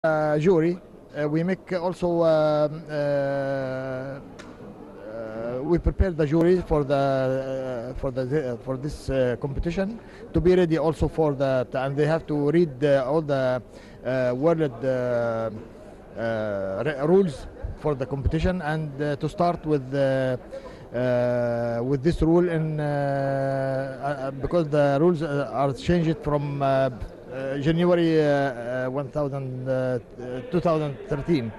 Jury. We make also we prepare the jury for for this competition to be ready also for the, and they have to read all the world rules for the competition, and to start with this rule in because the rules are changed from January 2013.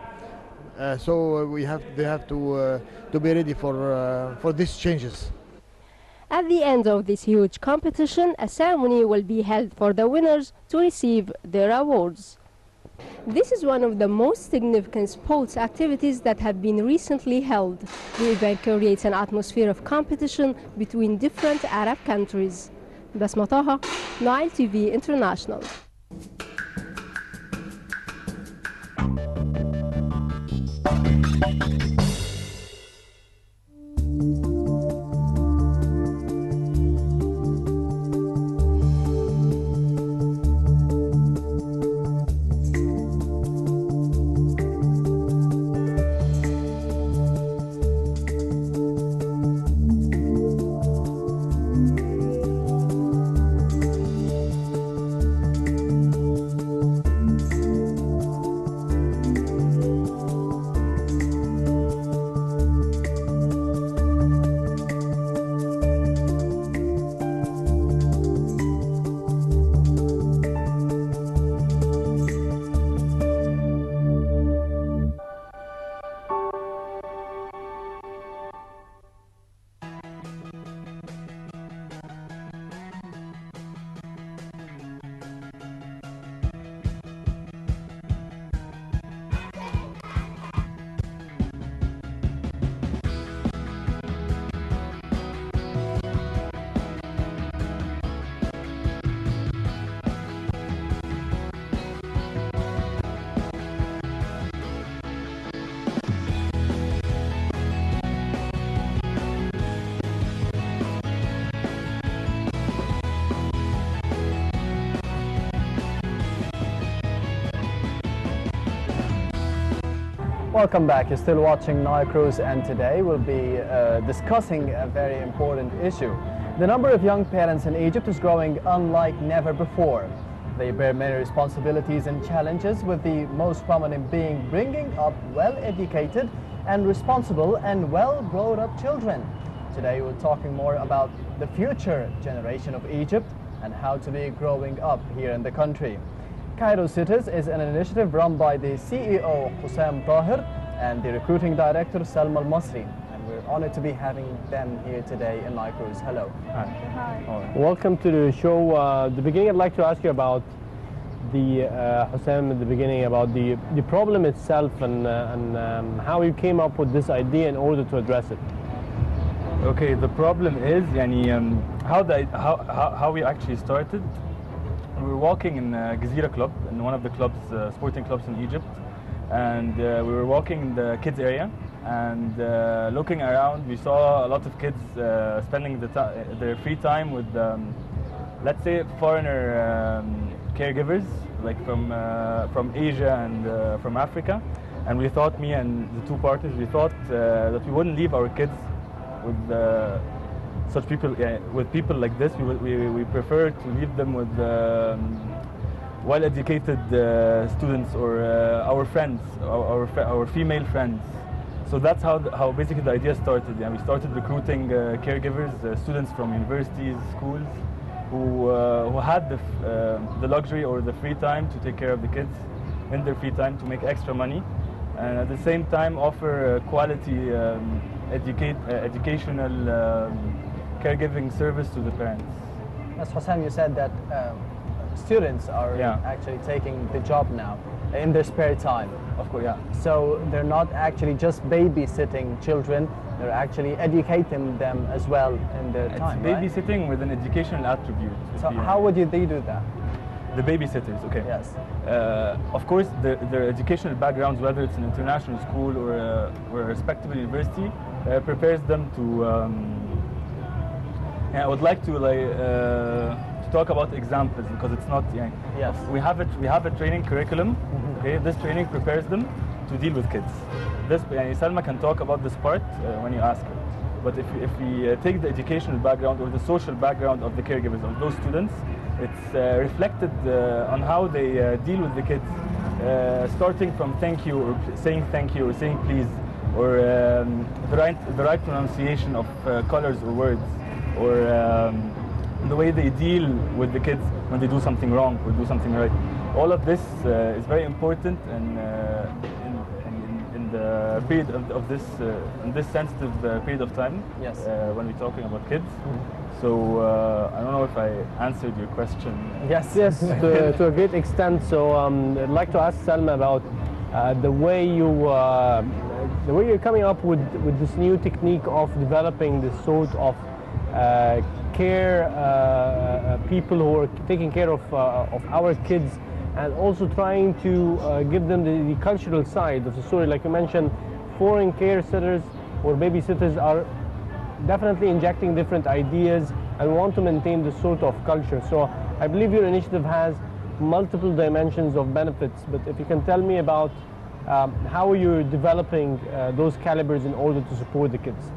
So they have to be ready for these changes. At the end of this huge competition, a ceremony will be held for the winners to receive their awards. This is one of the most significant sports activities that have been recently held. The event creates an atmosphere of competition between different Arab countries. Basma Taha, Nile TV International. Welcome back. You're still watching Nile Cruise, and today we'll be discussing a very important issue. The number of young parents in Egypt is growing unlike never before. They bear many responsibilities and challenges, with the most prominent being bringing up well-educated and responsible and well-brought-up children. Today we're talking more about the future generation of Egypt and how to be growing up here in the country. Cairo Cities is an initiative run by the CEO Hossam Taher and the recruiting director Salma el Massri, and we're honored to be having them here today in Nile Cruise. Hello. Hi. Hi. Welcome to the show. At the beginning, I'd like to ask you about the Hossam at the beginning about the problem itself and how you came up with this idea in order to address it. Okay, the problem is how we actually started. We were walking in Gezira Club, in one of the clubs, sporting clubs in Egypt, and we were walking in the kids area, and looking around, we saw a lot of kids spending their free time with, let's say, foreigner caregivers, like from Asia and from Africa, and we thought, me and the two partners, we thought that we wouldn't leave our kids with such people, with people like this. We prefer to leave them with well-educated students or our friends, our female friends. So that's how basically the idea started. Yeah, we started recruiting caregivers, students from universities, schools, who had the luxury or the free time to take care of the kids in their free time, to make extra money, and at the same time offer quality educational caregiving service to the parents. As Hossam, you said that students are actually taking the job now in their spare time. Of course, yeah. So they're not actually just babysitting children, they're actually educating them as well in their time, right? Babysitting with an educational attribute. So how would they do that? The babysitters, okay. Yes. Of course, their educational backgrounds, whether it's an international school or a respectable university, prepares them to. I would like to talk about examples because it's not. Yes. We have a training curriculum. Okay, this training prepares them to deal with kids. This Salma can talk about this part when you ask her. But if we take the educational background or the social background of the caregivers of those students, it's reflected on how they deal with the kids, starting from thank you or saying thank you or saying please, or the right pronunciation of colors or words, or the way they deal with the kids when they do something wrong or do something right. All of this is very important in the period of this in this sensitive period of time. Yes. When we're talking about kids. So I don't know if I answered your question. Yes, to a great extent. So I'd like to ask Salma about the way you're coming up with this new technique of developing this sort of care people who are taking care of our kids, and also trying to give them the cultural side of the story. Like you mentioned, foreign care sitters or babysitters are definitely injecting different ideas and want to maintain this sort of culture. So I believe your initiative has multiple dimensions of benefits, but if you can tell me about how you're developing those calibers in order to support the kids.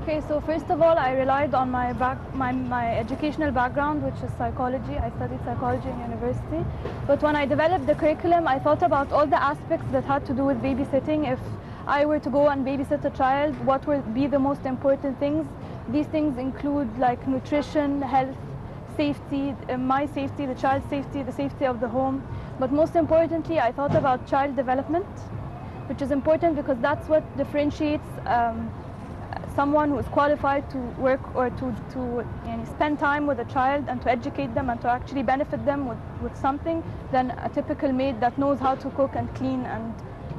Okay, so first of all, I relied on my educational background, which is psychology. I studied psychology in university. But when I developed the curriculum, I thought about all the aspects that had to do with babysitting. If I were to go and babysit a child, what would be the most important things? These things include like nutrition, health, safety, my safety, the child's safety, the safety of the home. But most importantly, I thought about child development, which is important because that's what differentiates someone who is qualified to work or to spend time with a child and to educate them and to actually benefit them with something than a typical maid that knows how to cook and clean and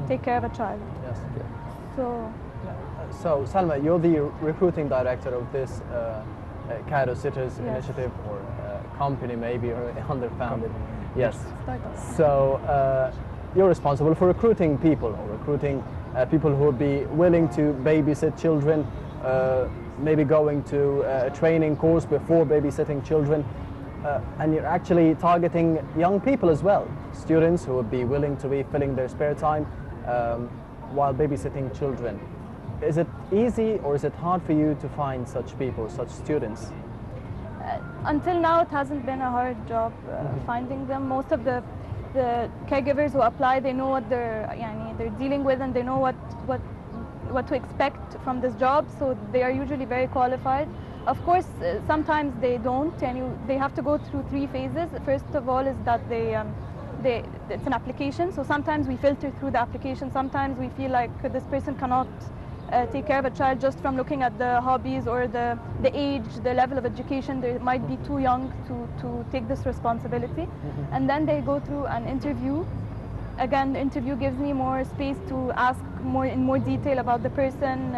take care of a child. Yes. So Salma, you're the recruiting director of this Cairo Sitters initiative, or company maybe, or underfounded. Yes. So you're responsible for recruiting people, or recruiting people who would be willing to babysit children, maybe going to a training course before babysitting children, and you're actually targeting young people as well, students who would be willing to be filling their spare time while babysitting children. Is it easy or is it hard for you to find such people, such students? until now, it hasn't been a hard job finding them. Most of the caregivers who apply, they know what they're dealing with, and they know what to expect from this job, so they are usually very qualified. Of course, sometimes they don't, and they have to go through 3 phases. First of all is that it's an application, so sometimes we filter through the application. Sometimes we feel like this person cannot take care of a child just from looking at the hobbies or the age, the level of education. They might be too young to take this responsibility. And then they go through an interview. Again, the interview gives me more space to ask in more detail about the person,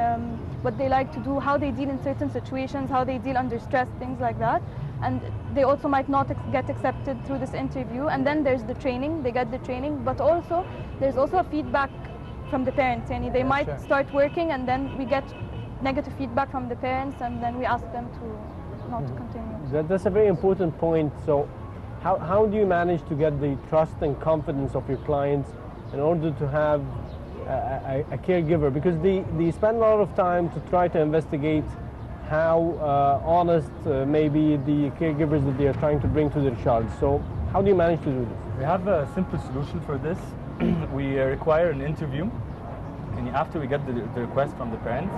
what they like to do, how they deal in certain situations, how they deal under stress, things like that. And they also might not get accepted through this interview. And then there's the training, they get the training, but also there's also a feedback from the parents. They might start working, and then we get negative feedback from the parents, and then we ask them to not to continue. That's a very important point. So how do you manage to get the trust and confidence of your clients in order to have a caregiver? Because they spend a lot of time to try to investigate how honest maybe the caregivers that they are trying to bring to their child. So how do you manage to do this? We have a simple solution for this. We require an interview, and after we get the request from the parents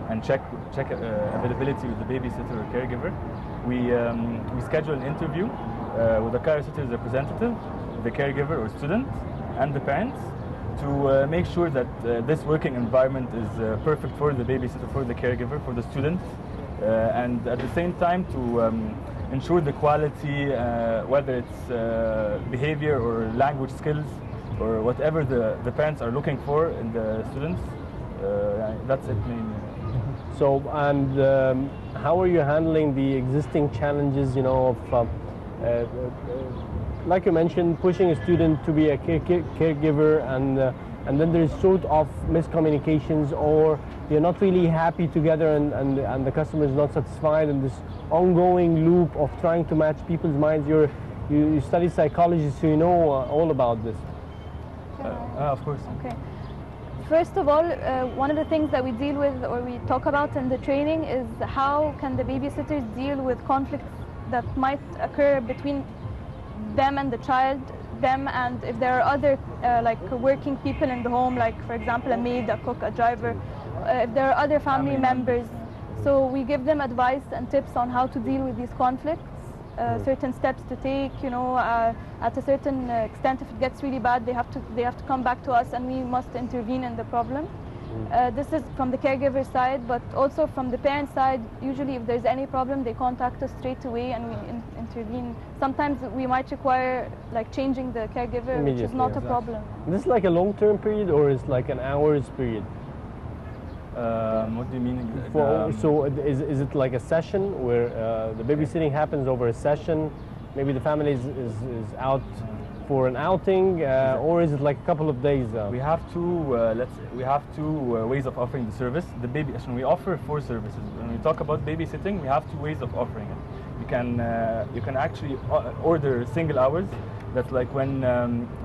and check availability with the babysitter or caregiver, we schedule an interview with the Cairo Citizens representative, the caregiver or student, and the parents to make sure that this working environment is perfect for the babysitter, for the caregiver, for the student, and at the same time to ensure the quality, whether it's behavior or language skills, or whatever the parents are looking for in the students. That's it mainly. So, and how are you handling the existing challenges, of, like you mentioned, pushing a student to be a caregiver and and then there's sort of miscommunications, or you're not really happy together, and the customer is not satisfied, and this ongoing loop of trying to match people's minds. You study psychology, so you know all about this. Of course. Okay. First of all, one of the things that we deal with or we talk about in the training is how can the babysitters deal with conflicts that might occur between them and the child, them and if there are other like working people in the home, like for example a maid, a cook, a driver, if there are other family members. So we give them advice and tips on how to deal with these conflicts. Certain steps to take, you know, at a certain extent, if it gets really bad, they have to come back to us, and we must intervene in the problem. This is from the caregiver side, but also from the parent side. Usually, if there's any problem, they contact us straight away, and we intervene. Sometimes we might require like changing the caregiver, which is not a problem. This is like a long-term period, or is like an hours period? What do you mean? So is it like a session where the babysitting happens over a session? Maybe the family is out for an outing, or is it like a couple of days? We have two ways of offering the service. We offer 4 services. When we talk about babysitting, we have 2 ways of offering it. You can actually order single hours. That's like when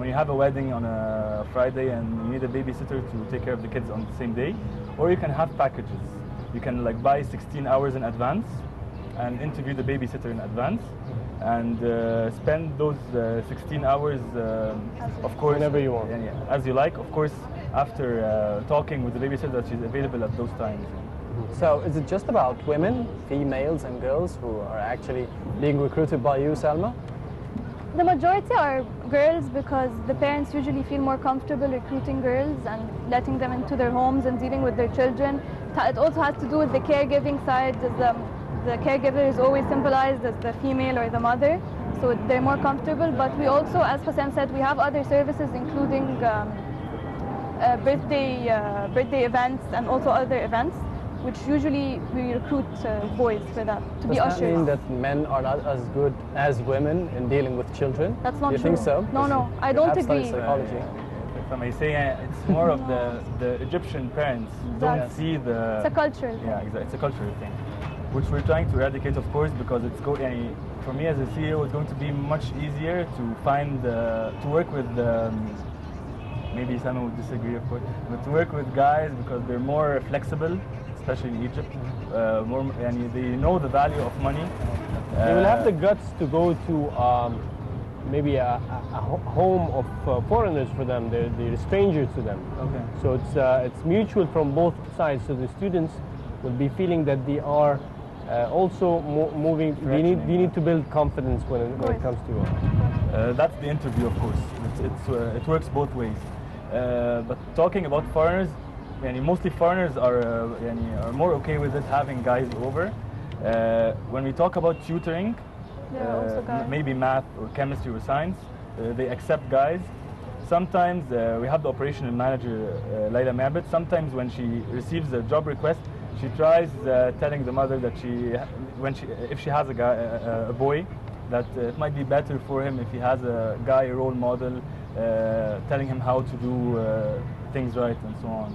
you have a wedding on a Friday and you need a babysitter to take care of the kids on the same day, or you can have packages. You can like buy 16 hours in advance and interview the babysitter in advance, and spend those 16 hours, of course, whenever you want, as you like. Of course, after talking with the babysitter that she's available at those times. So is it just about women, females and girls who are actually being recruited by you, Salma? The majority are girls because the parents usually feel more comfortable recruiting girls and letting them into their homes and dealing with their children. It also has to do with the caregiving side, as the caregiver is always symbolized as the female or the mother, so they're more comfortable. But we also, as Hossam said, we have other services including birthday events and also other events, which usually we recruit boys for that, to be ushers. Does that mean that men are not as good as women in dealing with children? That's not true. Do you think so? No, I don't agree. Psychology. If I may say, it's more of the Egyptian parents don't see the... It's a cultural thing. Yeah, exactly. It's a cultural thing, which we're trying to eradicate, of course, because for me as a CEO, it's going to be much easier to find, to work with, maybe someone would disagree, of course, but to work with guys because they're more flexible, especially in Egypt, and they know the value of money. They will have the guts to go to maybe a home of foreigners for them. They're strangers to them. Okay. So it's mutual from both sides. So the students will be feeling that they are also moving. They need to build confidence when it comes to. That's the interview, of course. It works both ways. But talking about foreigners, mostly foreigners are more okay with it having guys over. When we talk about tutoring, maybe math or chemistry or science, they accept guys. Sometimes we have the operational manager, Layla Mabit. Sometimes when she receives a job request, she tries telling the mother that if she has a boy, that it might be better for him if he has a guy role model, telling him how to do things right and so on.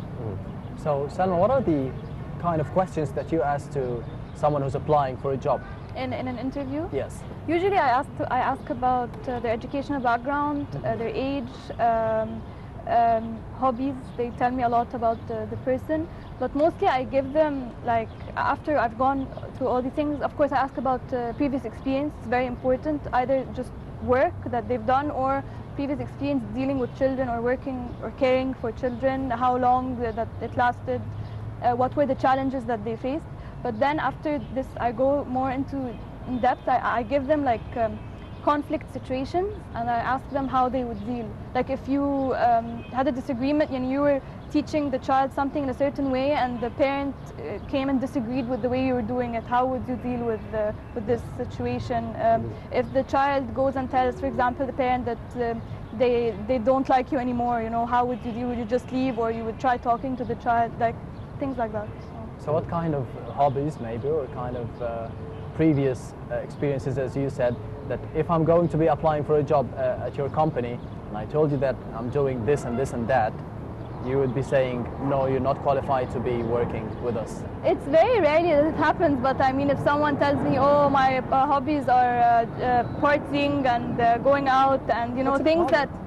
So, Salma, what are the kind of questions that you ask to someone who's applying for a job? In an interview? Yes. Usually I ask about their educational background, their age, hobbies. They tell me a lot about the person, but mostly I give them, like, after I've gone through all these things, of course I ask about previous experience. It's very important, either just work that they've done or previous experience dealing with children or working or caring for children, how long that it lasted, what were the challenges that they faced. But then after this I go more in depth. I give them like conflict situations, and I ask them how they would deal. Like if you had a disagreement and you were teaching the child something in a certain way and the parent came and disagreed with the way you were doing it, how would you deal with this situation? If the child goes and tells, for example, the parent that they don't like you anymore, how would you deal? Would you just leave, or you would try talking to the child, like things like that? So what kind of hobbies maybe, or kind of previous experiences, as you said, that if I'm going to be applying for a job at your company and I told you that I'm doing this and this and that, you would be saying, no, you're not qualified to be working with us? It's very rarely that it happens, but I mean, if someone tells me, oh, my hobbies are partying and going out and, you know, That's a things problem. that